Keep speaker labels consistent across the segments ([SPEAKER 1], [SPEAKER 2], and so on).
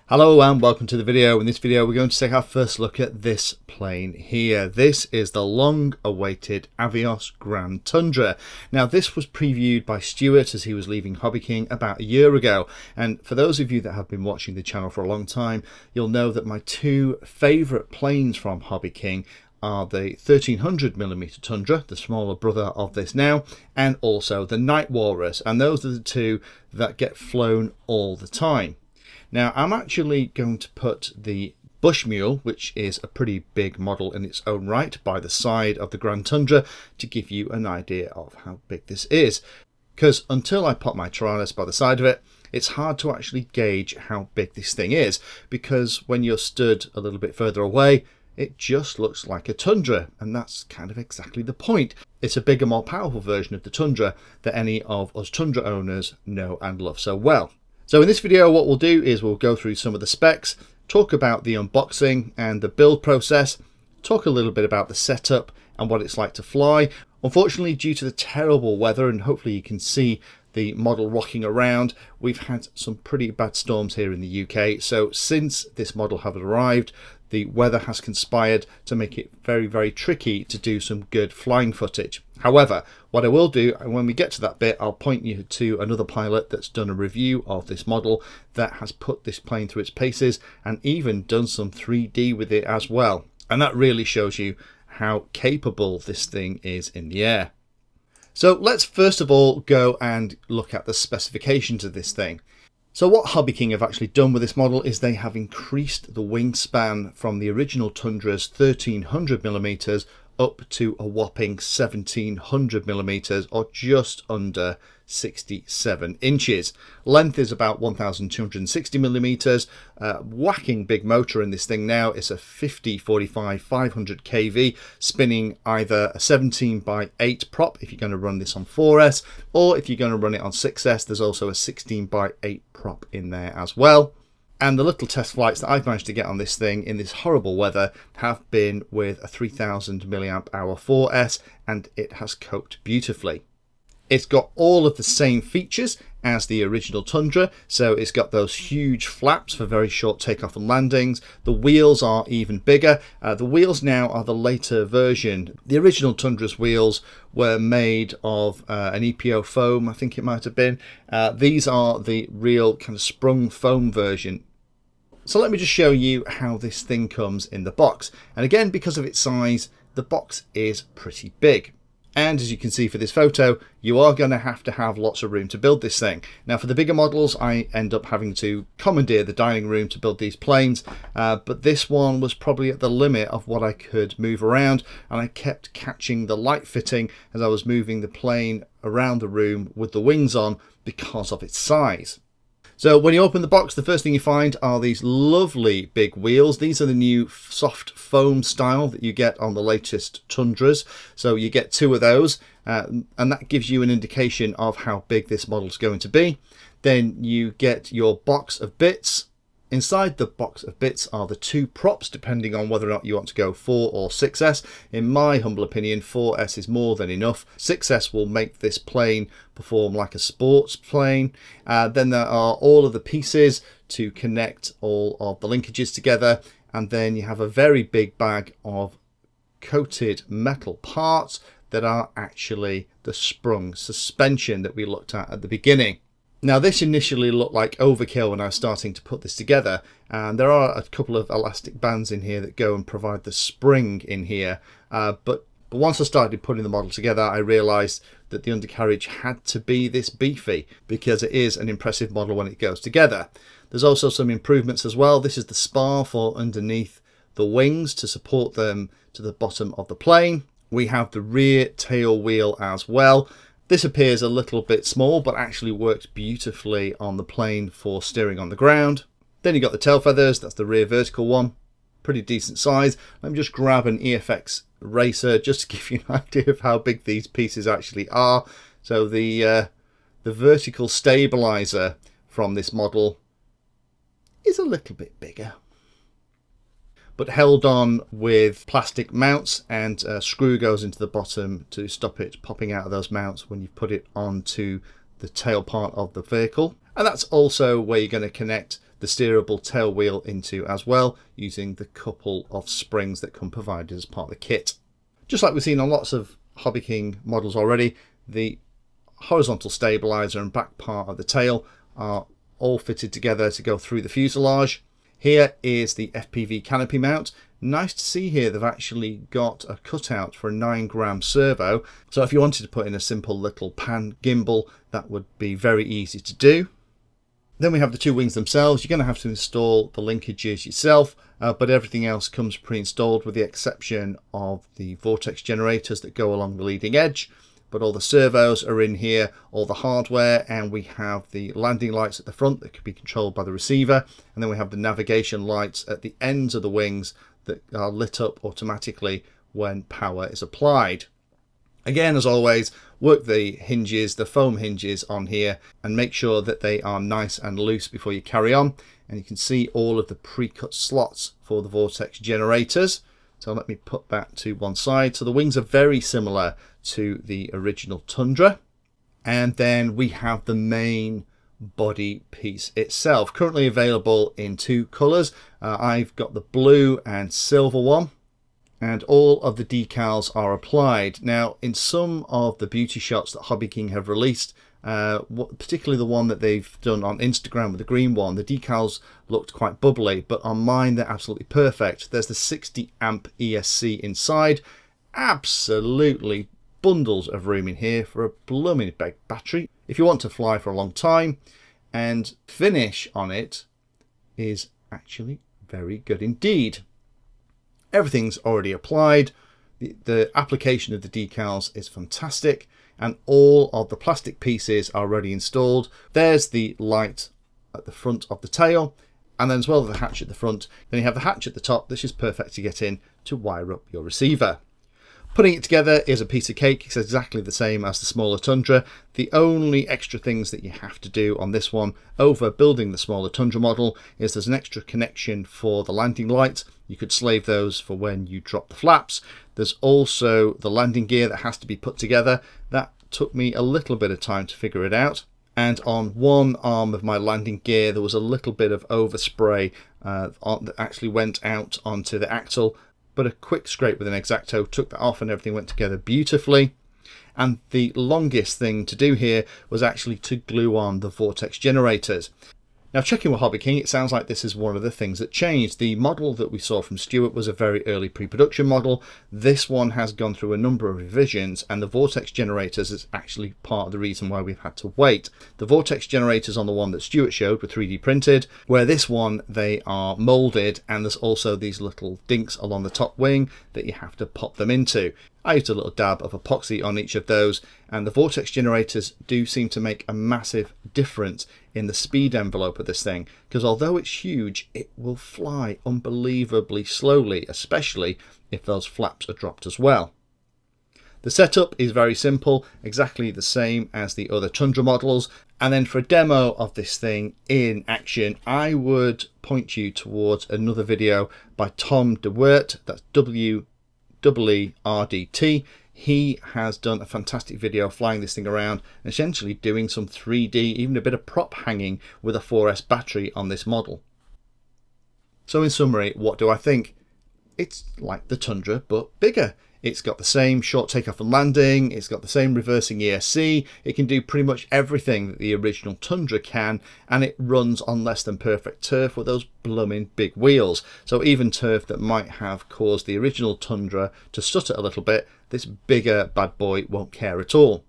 [SPEAKER 1] Hello and welcome to the video. In this video we're going to take our first look at this plane here. This is the long awaited Avios Grand Tundra. Now this was previewed by Stuart as he was leaving Hobby King about a year ago, and for those of you that have been watching the channel for a long time, you'll know that my two favourite planes from Hobby King are the 1300mm Tundra, the smaller brother of this now, and also the Night Walrus, and those are the two that get flown all the time. Now I'm actually going to put the Bushmule, which is a pretty big model in its own right, by the side of the Grand Tundra to give you an idea of how big this is. Because until I pop my Tyrannus by the side of it, it's hard to actually gauge how big this thing is, because when you're stood a little bit further away, it just looks like a Tundra, and that's kind of exactly the point. It's a bigger, more powerful version of the Tundra that any of us Tundra owners know and love so well. So in this video what we'll do is we'll go through some of the specs, talk about the unboxing and the build process, talk a little bit about the setup and what it's like to fly. Unfortunately, due to the terrible weather, and hopefully you can see the model rocking around, we've had some pretty bad storms here in the UK. So since this model has arrived, the weather has conspired to make it very, very tricky to do some good flying footage. However, what I will do, when we get to that bit, I'll point you to another pilot that's done a review of this model that has put this plane through its paces and even done some 3D with it as well. And that really shows you how capable this thing is in the air. So let's first of all go and look at the specifications of this thing. So what Hobby King have actually done with this model is they have increased the wingspan from the original Tundra's 1300mm up to a whopping 1700mm, or just under 67 inches. Length is about 1260mm. Whacking big motor in this thing now. It's a 5045 500 kV, spinning either a 17x8 prop if you're going to run this on 4S, or if you're going to run it on 6S, there's also a 16x8 prop in there as well. And the little test flights that I've managed to get on this thing in this horrible weather have been with a 3000 mAh 4S, and it has coped beautifully. It's got all of the same features as the original Tundra, so it's got those huge flaps for very short takeoff and landings. The wheels are even bigger. The wheels now are the later version. The original Tundra's wheels were made of an EPO foam, I think it might have been. These are the real kind of sprung foam version. So let me just show you how this thing comes in the box. And again, because of its size, the box is pretty big. And as you can see for this photo, you are going to have lots of room to build this thing. Now for the bigger models, I end up having to commandeer the dining room to build these planes, but this one was probably at the limit of what I could move around, and I kept catching the light fitting as I was moving the plane around the room with the wings on because of its size. So when you open the box, the first thing you find are these lovely big wheels. These are the new soft foam style that you get on the latest Tundras. So you get two of those, and that gives you an indication of how big this model is going to be. Then you get your box of bits. Inside the box of bits are the two props, depending on whether or not you want to go 4 or 6S. In my humble opinion, 4S is more than enough. 6S will make this plane perform like a sports plane. Then there are all of the pieces to connect all of the linkages together. And then you have a very big bag of coated metal parts that are actually the sprung suspension that we looked at the beginning. Now this initially looked like overkill when I was starting to put this together, and there are a couple of elastic bands in here that go and provide the spring in here, but once I started putting the model together, I realised that the undercarriage had to be this beefy, because it is an impressive model when it goes together. There's also some improvements as well. This is the spar for underneath the wings to support them to the bottom of the plane. We have the rear tail wheel as well. This appears a little bit small, but actually works beautifully on the plane for steering on the ground. Then you've got the tail feathers, that's the rear vertical one. Pretty decent size. Let me just grab an EFX racer just to give you an idea of how big these pieces actually are. So the vertical stabilizer from this model is a little bit bigger, but held on with plastic mounts, and a screw goes into the bottom to stop it popping out of those mounts when you put it onto the tail part of the vehicle. And that's also where you're going to connect the steerable tail wheel into as well, using the couple of springs that come provided as part of the kit. Just like we've seen on lots of Hobby King models already, the horizontal stabilizer and back part of the tail are all fitted together to go through the fuselage. Here is the Fpv Canopy Mount. Nice to see here they've actually got a cutout for a 9-gram servo. So if you wanted to put in a simple little pan gimbal, that would be very easy to do. Then we have the two wings themselves. You're going to have to install the linkages yourself, but everything else comes pre-installed with the exception of the Vortex Generators that go along the leading edge. But all the servos are in here, all the hardware, and we have the landing lights at the front that can be controlled by the receiver. And then we have the navigation lights at the ends of the wings that are lit up automatically when power is applied. Again, as always, work the hinges, the foam hinges on here, and make sure that they are nice and loose before you carry on. And you can see all of the pre-cut slots for the Vortex Generators. So let me put that to one side. So the wings are very similar to the original Tundra. And then we have the main body piece itself, currently available in two colours. I've got the blue and silver one, and all of the decals are applied. Now, in some of the beauty shots that Hobby King have released, particularly the one that they've done on Instagram with the green one, the decals looked quite bubbly, but on mine they're absolutely perfect. There's the 60 amp ESC inside, absolutely bundles of room in here for a blooming big battery if you want to fly for a long time, and finish on it is actually very good indeed. Everything's already applied. The application of the decals is fantastic, and all of the plastic pieces are already installed. There's the light at the front of the tail, and then as well as the hatch at the front, then you have the hatch at the top. This is perfect to get in to wire up your receiver. Putting it together is a piece of cake. It's exactly the same as the smaller Tundra. The only extra things that you have to do on this one over building the smaller Tundra model is there's an extra connection for the landing light. You could slave those for when you drop the flaps. There's also the landing gear that has to be put together. That took me a little bit of time to figure it out. And on one arm of my landing gear, there was a little bit of overspray that actually went out onto the axle. But a quick scrape with an X-Acto took that off and everything went together beautifully. And the longest thing to do here was actually to glue on the Vortex Generators. Now, checking with Hobby King, it sounds like this is one of the things that changed. The model that we saw from Stuart was a very early pre-production model. This one has gone through a number of revisions, and the Vortex Generators is actually part of the reason why we've had to wait. The Vortex Generators on the one that Stuart showed were 3D printed, where this one they are moulded, and there's also these little dinks along the top wing that you have to pop them into. I used a little dab of epoxy on each of those, and the Vortex Generators do seem to make a massive difference in the speed envelope of this thing, because although it's huge, it will fly unbelievably slowly, especially if those flaps are dropped as well. The setup is very simple, exactly the same as the other Tundra models. And then for a demo of this thing in action, I would point you towards another video by Tom DeWert, that's WEERDT. He has done a fantastic video flying this thing around and essentially doing some 3D, even a bit of prop hanging with a 4S battery on this model. So in summary, what do I think? It's like the Tundra, but bigger. It's got the same short takeoff and landing, it's got the same reversing ESC, it can do pretty much everything that the original Tundra can, and it runs on less than perfect turf with those blooming big wheels. So even turf that might have caused the original Tundra to stutter a little bit, this bigger bad boy won't care at all.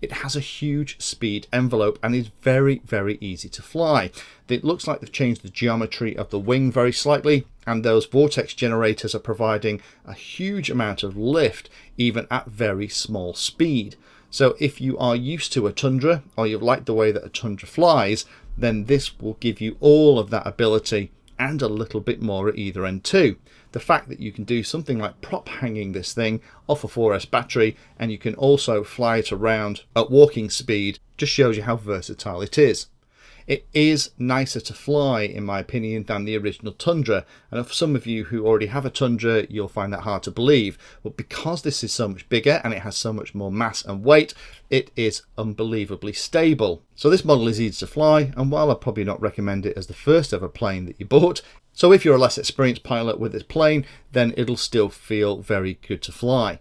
[SPEAKER 1] It has a huge speed envelope and is very, very easy to fly. It looks like they've changed the geometry of the wing very slightly, and those Vortex Generators are providing a huge amount of lift even at very small speed. So if you are used to a Tundra, or you like the way that a Tundra flies, then this will give you all of that ability and a little bit more at either end too. The fact that you can do something like prop hanging this thing off a 4S battery, and you can also fly it around at walking speed, just shows you how versatile it is. It is nicer to fly, in my opinion, than the original Tundra. And for some of you who already have a Tundra, you'll find that hard to believe. But because this is so much bigger and it has so much more mass and weight, it is unbelievably stable. So this model is easy to fly, and while I'd probably not recommend it as the first ever plane that you bought, so if you're a less experienced pilot with this plane, then it'll still feel very good to fly.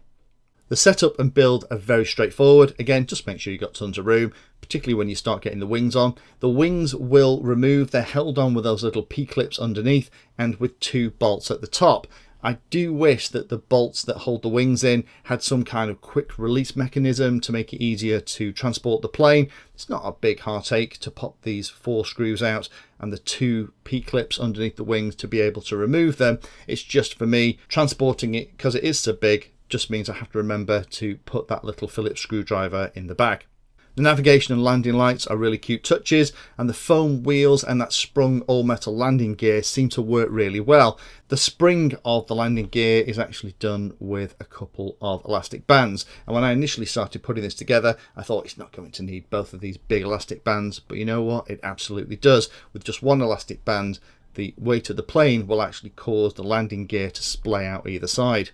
[SPEAKER 1] The setup and build are very straightforward. Again, just make sure you've got tons of room, particularly when you start getting the wings on. The wings will remove, they're held on with those little P-clips underneath and with 2 bolts at the top. I do wish that the bolts that hold the wings in had some kind of quick release mechanism to make it easier to transport the plane. It's not a big heartache to pop these 4 screws out and the 2 P-clips underneath the wings to be able to remove them. It's just, for me, transporting it, because it is so big, just means I have to remember to put that little Phillips screwdriver in the bag. The navigation and landing lights are really cute touches, and the foam wheels and that sprung all-metal landing gear seem to work really well. The spring of the landing gear is actually done with a couple of elastic bands, and when I initially started putting this together, I thought it's not going to need both of these big elastic bands, but you know what? It absolutely does. With just one elastic band, the weight of the plane will actually cause the landing gear to splay out either side.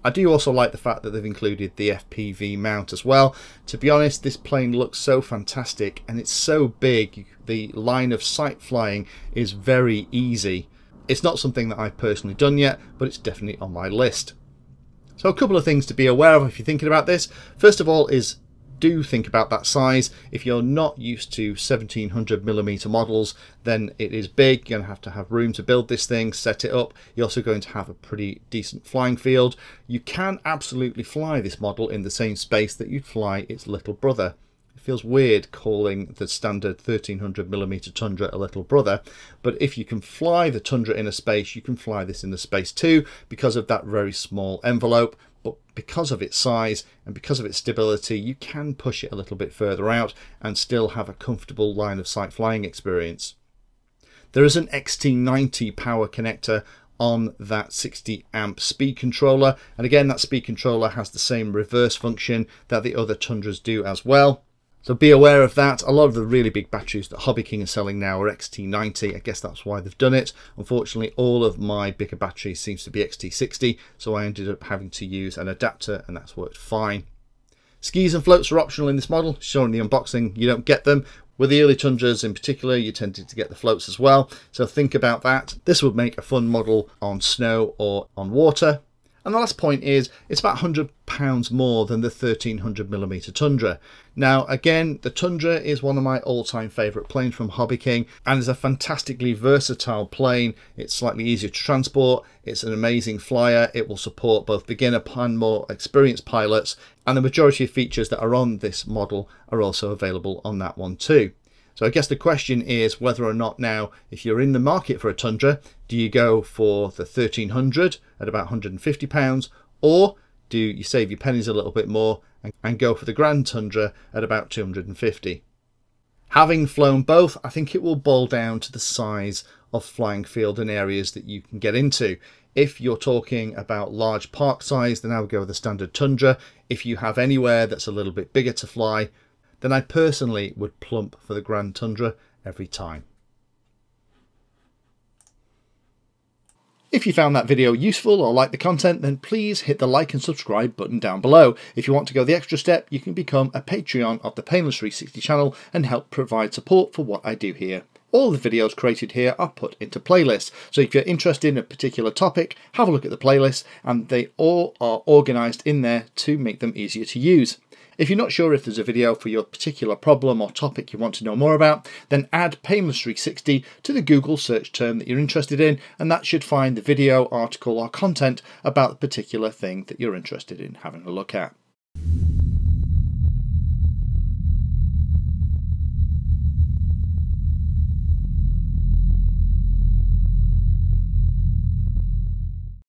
[SPEAKER 1] I do also like the fact that they've included the Fpv mount as well. To be honest, this plane looks so fantastic and it's so big. The line of sight flying is very easy. It's not something that I've personally done yet, but it's definitely on my list. So a couple of things to be aware of if you're thinking about this. First of all is, do think about that size. If you're not used to 1700mm models, then it is big. You're going to have room to build this thing, set it up. You're also going to have a pretty decent flying field. You can absolutely fly this model in the same space that you'd fly its little brother. It feels weird calling the standard 1300mm Tundra a little brother, but if you can fly the Tundra in a space, you can fly this in the space too, because of that very small envelope. But because of its size and because of its stability, you can push it a little bit further out and still have a comfortable line of sight flying experience. There is an XT90 power connector on that 60 amp speed controller, and again that speed controller has the same reverse function that the other Tundras do as well. So be aware of that. A lot of the really big batteries that Hobby King are selling now are XT90. I guess that's why they've done it. Unfortunately, all of my bigger batteries seems to be XT60, so I ended up having to use an adapter, and that's worked fine. Skis and floats are optional in this model. Shown in the unboxing, you don't get them. With the early Tundras in particular, you tended to get the floats as well, so think about that. This would make a fun model on snow or on water. And the last point is, it's about £100 more than the 1300mm Tundra. Now, again, the Tundra is one of my all-time favourite planes from Hobby King, and is a fantastically versatile plane. It's slightly easier to transport, it's an amazing flyer, it will support both beginner and more experienced pilots, and the majority of features that are on this model are also available on that one too. So I guess the question is whether or not now, if you're in the market for a Tundra, do you go for the 1300 at about £150, or do you save your pennies a little bit more and go for the Grand Tundra at about £250? Having flown both, I think it will boil down to the size of flying field and areas that you can get into. If you're talking about large park size, then I would go with the standard Tundra. If you have anywhere that's a little bit bigger to fly, then I personally would plump for the Grand Tundra every time. If you found that video useful or like the content, then please hit the like and subscribe button down below. If you want to go the extra step, you can become a Patreon of the Painless 360 channel and help provide support for what I do here. All the videos created here are put into playlists, so if you're interested in a particular topic, have a look at the playlist, and they all are organised in there to make them easier to use. If you're not sure if there's a video for your particular problem or topic you want to know more about, then add Painless 360 to the Google search term that you're interested in, and that should find the video, article or content about the particular thing that you're interested in having a look at.